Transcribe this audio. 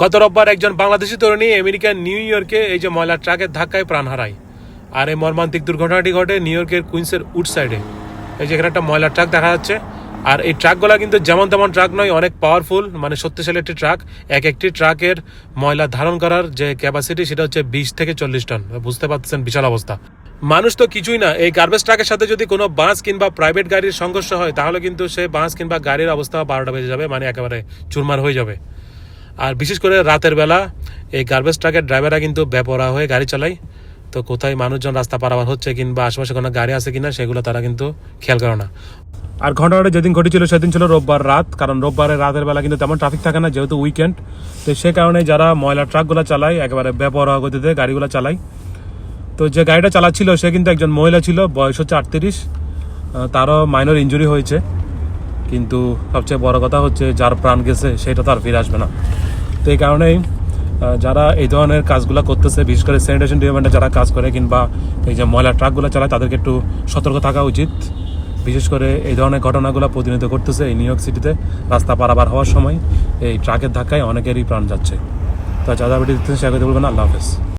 গত রোববার একজন বাংলাদেশি তরুণী আমেরিকার নিউ ইয়র্কে এই যে ময়লার ট্রাকের ধাক্কায় প্রাণ হারায়। আর এই মর্মান্তিক দুর্ঘটনাটি ঘটে নিউ ইয়র্কের কুইন্সের উড সাইডে। এই যে এখানে একটা ময়লার ট্রাক দেখা যাচ্ছে। আর এই ট্রাকগুলো কিন্তু যেমন তেমন ট্রাক নয়, অনেক পাওয়ারফুল, মানে শক্তিশালী একটি ট্রাক। একটি ট্রাকের ময়লা ধারণ করার যে ক্যাপাসিটি সেটা হচ্ছে 20 থেকে 40 টন। বুঝতে পারছেন বিশাল অবস্থা। মানুষ তো কিছুই না, এই গার্বেজ ট্রাকের সাথে যদি কোনো বাস কিংবা প্রাইভেট গাড়ির সংঘর্ষ হয় তাহলে কিন্তু সেই বাস কিংবা গাড়ির অবস্থা 12টা বেজে যাবে, মানে একেবারে চুরমার হয়ে যাবে। আর বিশেষ করে রাতের বেলা এই গার্বেজ ট্রাকের ড্রাইভাররা কিন্তু বেপরোয়া হয়ে গাড়ি চালায়। তো কোথায় মানুষজন রাস্তা পারাবার হচ্ছে কিংবা আশেপাশে কোনো গাড়ি আছে কিনা সেগুলো তারা কিন্তু খেয়াল করে না। আর ঘটনাটা যেদিন ঘটেছিল সেদিন ছিল রোববার রাত, কারণ রোববারের রাতের বেলা কিন্তু তেমন ট্রাফিক থাকে না যেহেতু উইকেন্ড। তো সে কারণে যারা ময়লা ট্রাকগুলো চালায় একেবারে বেপরোয়া গতিতে গাড়িগুলো চালায়। তো যে গাড়িটা চালাচ্ছিল সে কিন্তু একজন মহিলা ছিল, বয়স হচ্ছে 38। তারও মাইনর ইনজুরি হয়েছে, কিন্তু সবচেয়ে বড় কথা হচ্ছে যার প্রাণ গেছে সেটা তো আর ফিরে আসবে না। তো এই কারণেই যারা এই ধরনের কাজগুলো করতেছে, বিশেষ করে স্যানিটেশন ডিপার্টমেন্টে যারা কাজ করে কিংবা এই যে ময়লা ট্রাকগুলো চালায় তাদেরকে একটু সতর্ক থাকা উচিত। বিশেষ করে এই ধরনের ঘটনাগুলো প্রতিনিয়ত করতেছে এই নিউ ইয়র্ক সিটিতে। রাস্তা পারাবার হওয়ার সময় এই ট্রাকের ধাক্কায় অনেকেরই প্রাণ যাচ্ছে। তো যারা ভিডিও দেখতেছেন সে আগে বলবেন। আল্লাহ হাফেজ।